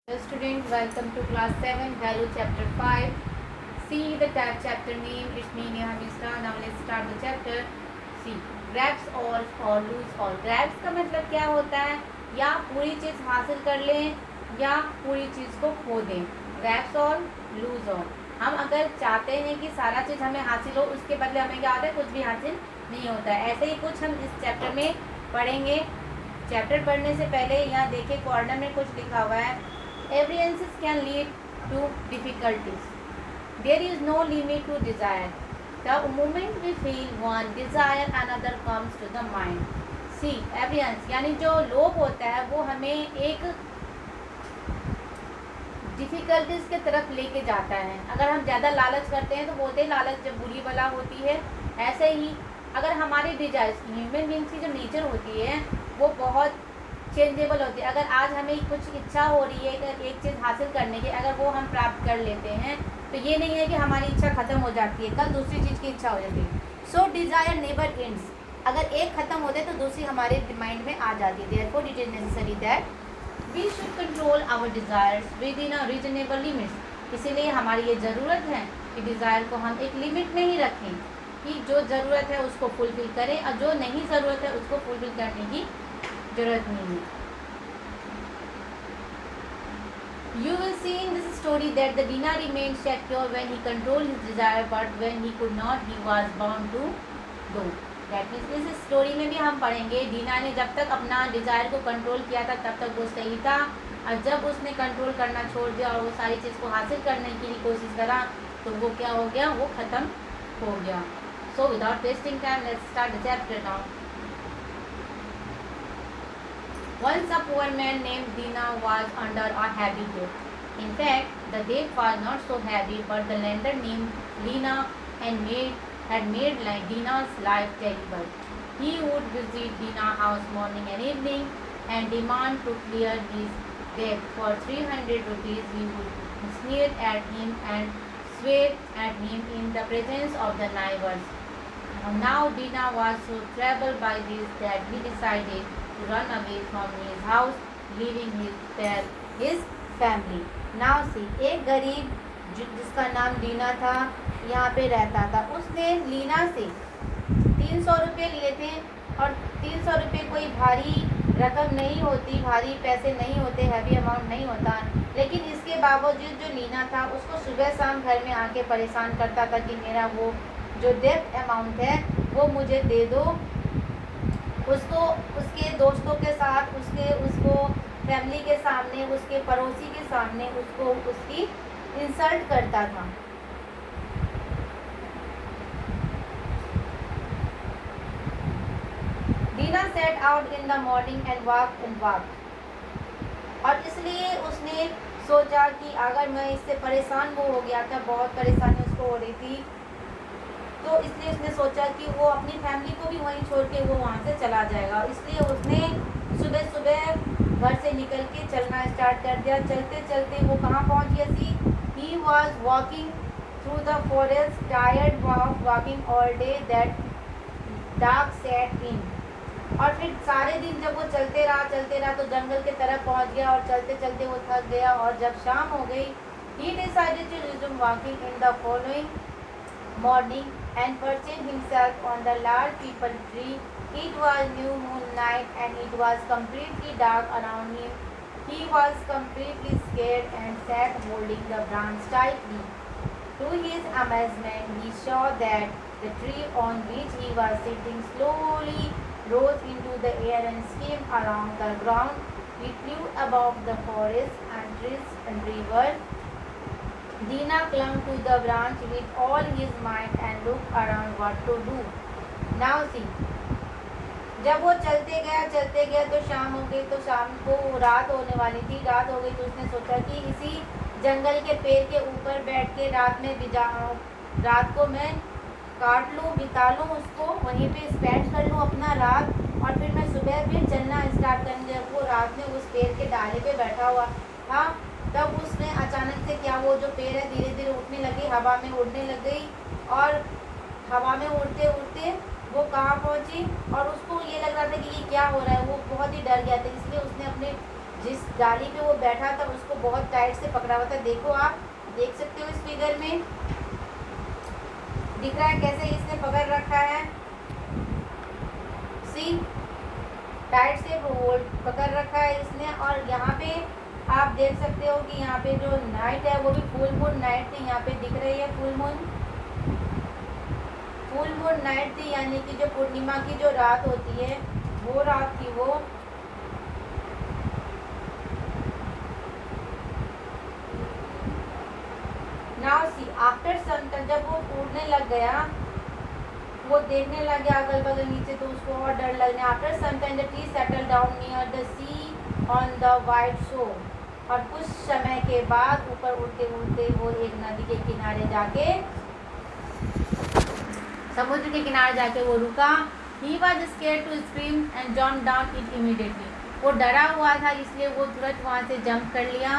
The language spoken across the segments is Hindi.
Hello students, welcome to class 7, value chapter 5. See the chapter name, it's me Neha Misra. Now let's start the chapter. See, grabs all or lose all. Grabs का मतलब क्या होता है? या पूरी चीज़ हासिल कर लें या पूरी चीज़ को खो दें. Grabs all, lose all. हम अगर चाहते हैं कि सारा चीज़ हमें हासिल हो, उसके बदले हमें क्या होता है, कुछ भी हासिल नहीं होता है. ऐसे ही कुछ हम इस चैप्टर में पढ़ेंगे. चैप्टर पढ़ने से पहले यहाँ देखिए कॉर्नर में कुछ लिखा हुआ है. Apprehensions can lead to difficulties. There is no limit to desire. The moment we feel one desire, another comes to the mind. See, apprehensions यानी जो लोभ होता है वो हमें एक डिफ़िकल्टीज के तरफ लेके जाता है. अगर हम ज़्यादा लालच करते हैं तो बोलते हैं लालच जब बुरी बला होती है. ऐसे ही अगर हमारी डिजायर्स, ह्यूमन बींग्स की जो नेचर होती है वो बहुत चेंजेबल होती है. अगर आज हमें कुछ इच्छा हो रही है एक चीज़ हासिल करने की, अगर वो हम प्राप्त कर लेते हैं तो ये नहीं है कि हमारी इच्छा ख़त्म हो जाती है, कल दूसरी चीज़ की इच्छा हो जाती है. सो डिज़ायर नेवर एंड्स. अगर एक ख़त्म होते तो दूसरी हमारे माइंड में आ जाती है. Therefore it is necessary that we should control our desires within a reasonable limits. इसीलिए हमारी ये ज़रूरत है कि डिज़ायर को हम एक लिमिट में ही रखें, कि जो ज़रूरत है उसको फुलफ़िल करें और जो नहीं ज़रूरत है उसको फुलफ़िल करने की जरूरत नहीं है. You will see in this story that the Dina remained secure when he controlled his desire, but when he could not, he was bound to go. That means इस स्टोरी में भी हम पढ़ेंगे दीना ने जब तक अपना डिज़ायर को कंट्रोल किया था तब तक वो सही था, और जब उसने कंट्रोल करना छोड़ दिया और वो सारी चीज़ को हासिल करने की कोशिश करा तो वो क्या हो गया, वो ख़त्म हो गया. So without wasting time, let's start the chapter now. Once a poor man named Dina was under a heavy debt. In fact, the debt was not so heavy, but the lender named Lina had made Dina's life terrible. He would visit Dina's house morning and evening and demand to clear his debt. For 300 rupees, he would sneer at him and swear at him in the presence of the neighbors. Now Dina was so troubled by this that he decided to run away from his house, leaving his family. Now see, एक गरीब जिसका नाम दीना था यहाँ पे रहता था. उसने लीना से 300 रुपये लिए थे, और 300 रुपये कोई भारी रकम नहीं होती, भारी पैसे नहीं होते, हैवी अमाउंट नहीं होता. लेकिन इसके बावजूद जो लीना था उसको सुबह शाम घर में आके परेशान करता था कि मेरा वो जो डेब्ट अमाउंट है वो मुझे दे दो. उसको उसके दोस्तों के साथ, उसको फैमिली के सामने, उसके पड़ोसी के सामने उसको उसकी इंसल्ट करता था. Dina set out in the morning and walk. और इसलिए उसने सोचा कि अगर मैं इससे परेशान वो हो गया था, बहुत परेशानी उसको हो रही थी, तो इसलिए उसने सोचा कि वो अपनी फैमिली को भी वहीं छोड़ के वो वहाँ से चला जाएगा. इसलिए उसने सुबह सुबह घर से निकल के चलना स्टार्ट कर दिया. चलते चलते वो कहाँ पहुँच गया थी. He was walking through the forest, tired of walking all day that dark set in. और फिर सारे दिन जब वो चलते रहा तो जंगल के तरफ पहुँच गया, और चलते चलते वो थक गया. और जब शाम हो गई, he decided to resume walking in the following morning and perched himself on the large peepal tree. It was new moon night and it was completely dark around him. He was completely scared and sat holding the branch tightly. To his amazement, he saw that the tree on which he was sitting slowly rose into the air and skimmed along the ground. It flew above the forest and trees and river. Dina clung to the branch with all his might and looked around what to do. Now see, जब वो चलते गया तो शाम हो गई. तो शाम को रात होने वाली थी. रात हो गई तो उसने सोचा कि इसी जंगल के पेड़ के ऊपर बैठ के रात को मैं काट लूँ, बिता लूँ, उसको वहीं पे स्पेंड कर लूँ अपना रात, और फिर मैं सुबह फिर चलना स्टार्ट करेंगे. जब वो रात में उस पेड़ के डाले पे बैठा हुआ था तब उसने अचानक से क्या, वो जो पेड़ है धीरे धीरे उठने लगी, हवा में उड़ने लग गई. और हवा में उड़ते उड़ते वो कहाँ पहुँची, और उसको ये लग रहा था कि ये क्या हो रहा है. वो बहुत ही डर गया था, इसलिए उसने अपने जिस डाली पे वो बैठा था उसको बहुत टाइट से पकड़ा हुआ था। देखो, आप देख सकते हो इस फिगर में दिख रहा है कैसे इसने पकड़ रखा है। सी, टाइट से होल्ड पकड़ रखा है इसने। और यहाँ पे आप देख सकते हो कि यहाँ पे जो नाइट है वो भी फुल मून नाइट थी। यहाँ पे दिख रही है फुल मून नाइट थी, यानी कि जो पूर्णिमा की जो रात होती है वो रात थी वो। नाउ सी, आफ्टर सनसेट जब वो उड़ने लग गया, वो देखने लग गया अगल बगल नीचे, तो उसको और डर लगने। After some time the tree settle down near the sea on the white shore. और कुछ समय के बाद ऊपर उड़ते उड़ते वो एक नदी के किनारे जाके, समुद्र के किनारे जाके वो रुका। He was scared to scream and jump down it immediately. वो डरा हुआ था इसलिए वो तुरंत वहाँ से जंप कर लिया।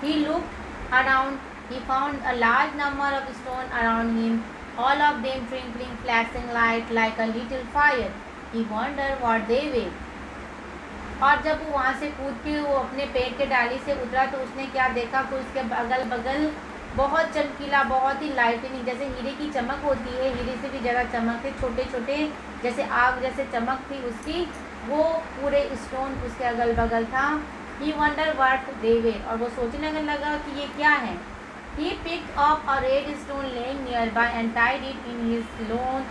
He looked around, he found a large number of stones around him, all of them twinkling, flashing light like a little fire. He wondered what they were. और जब वो वहाँ से कूद के वो अपने पेड़ के डाली से उतरा तो उसने क्या देखा कि उसके अगल बगल बहुत चमकीला, बहुत ही लाइटनिंग, जैसे हीरे की चमक होती है, हीरे से भी ज़्यादा चमक थे, छोटे छोटे जैसे आग जैसे चमक थी उसकी, वो पूरे स्टोन उसके अगल बगल था। He wondered what they were, और वो सोचने लगा कि ये क्या है। He picked up a red stone laying nearby and tied it in his long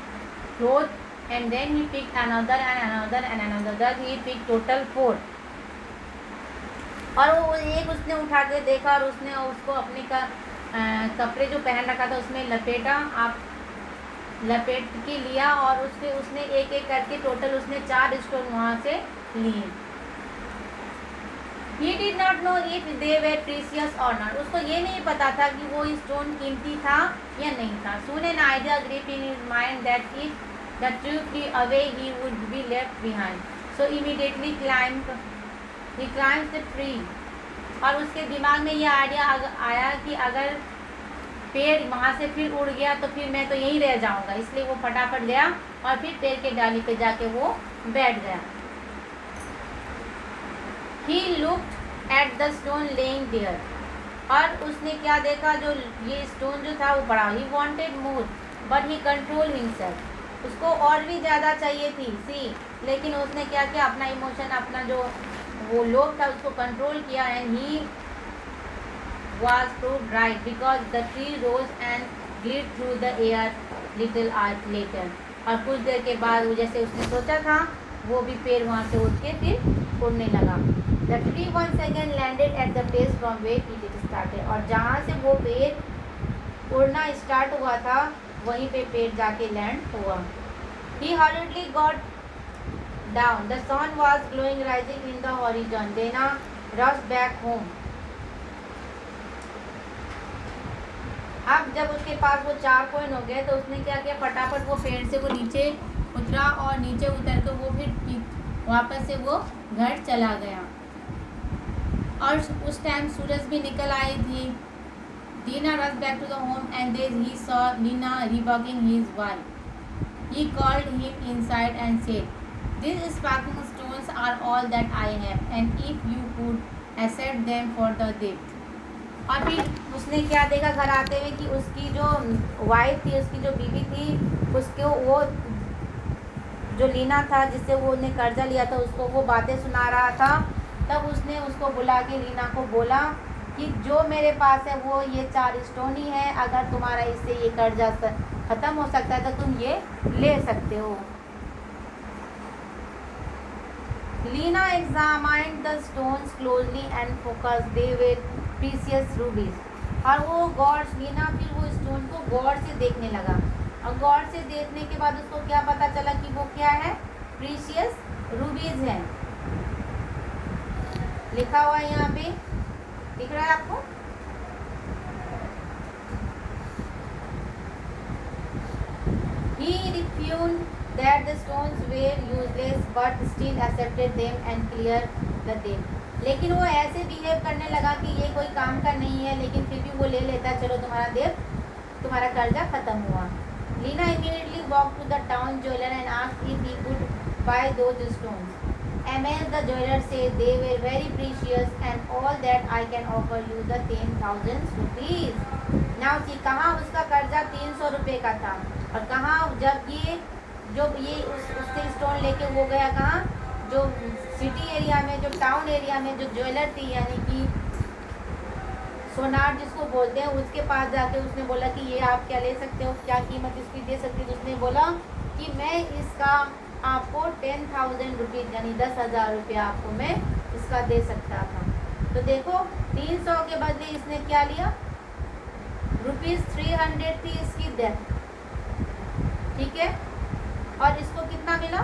cloth, and then he picked another and another and another. Thus he picked total 4. और वो एक उसने उठा के देखा और उसने उसको अपने कपड़े जो पहन रखा था उसमें लपेटा, आप लपेट के लिया और उसने एक एक करके टोटल उसने 4 स्टोन वहाँ से लिए। He did not know if they were precious or not. उसको ये नहीं पता था कि वो स्टोन कीमती था या नहीं था। Soon an idea grew in his mind that if the tree flew away he would be left behind. So immediately he climbed the tree. और उसके दिमाग में ये आइडिया आया कि अगर पेड़ वहाँ से फिर उड़ गया तो फिर मैं तो यहीं रह जाऊँगा, इसलिए वो फटाफट गया और फिर पेड़ के डाली पे जाके वो बैठ गया। He looked at the stone laying there. और उसने क्या देखा, जो ये स्टोन जो था वो पड़ा। He wanted more, but he controlled himself. उसको और भी ज़्यादा चाहिए थी सी, लेकिन उसने क्या किया, अपना इमोशन, अपना जो वो लोभ था उसको कंट्रोल किया। and he was proved right because the tree rose and glided through the air little later. और कुछ देर के बाद वो जैसे उसने सोचा था वो भी पेड़ वहाँ से उठ के फिर उड़ने लगा। The tree once again landed at the place from where it started. और जहाँ से वो पेड़ उड़ना स्टार्ट हुआ था वहीं पे पेड़ जाके लैंड हुआ। He hurriedly got down. The sun was glowing, rising in the horizon. Dana rushed back home. अब जब उसके पास वो 4 कॉइन हो गए तो उसने क्या किया, फटाफट वो पेड़ से वो नीचे उतरा और नीचे उतर कर वो फिर वापस से वो घर चला गया। और उस टाइम सूरज भी निकल आई थी। Dina rushed back to the home and there he saw Lina rebuking his wife. He called him inside and said, "These sparkling stones are all that I have, and if you could accept them for the gift." और फिर उसने क्या देखा घर आते हुए कि उसकी जो वाइफ थी, उसकी जो बीवी थी, उसको वो जो लीना था जिससे वो ने कर्जा लिया था उसको वो बातें सुना रहा था। तब उसने उसको बुला के लीना को बोला कि जो मेरे पास है वो ये 4 स्टोन ही है, अगर तुम्हारा इससे ये कर्जा ख़त्म हो सकता है तो तुम ये ले सकते हो। Leena examined the stones closely and focused. They were precious rubies. और वो लीना फिर वो स्टोन को गौर से देखने लगा और गौर से देखने के बाद उसको क्या पता चला कि वो क्या है, प्रीशियस रूबीज है। लिखा हुआ है यहाँ पे, दिख रहा है आपको। He refused that the stones were useless but still accepted them and cleared them. लेकिन वो ऐसे बिहेव करने लगा कि ये कोई काम का नहीं है, लेकिन फिर भी वो ले लेता, चलो तुम्हारा कर्जा खत्म हुआ। Lina immediately walked to the town jeweler and asked if he could buy those stones. Amazed, the jeweler said they were very precious and all that I can offer you the 10,000 rupees. Now see, कहाँ उसका कर्जा 300 रुपये का था और कहाँ जब ये उससे स्टोन लेके वो गया कहाँ, जो सिटी एरिया में, जो टाउन एरिया में जो ज्वेलर थी यानी कि सोनार जिसको बोलते हैं, उसके पास जाके उसने बोला कि ये आप क्या ले सकते हो, क्या कीमत इसकी दे सकते हो। उसने बोला कि मैं इसका आपको 10,000 रुपीज़ यानी 10,000 रुपये आपको मैं इसका दे सकता था। तो देखो 300 के बदले इसने क्या लिया, ₹300 थी इसकी डेथ, ठीक है, और इसको कितना मिला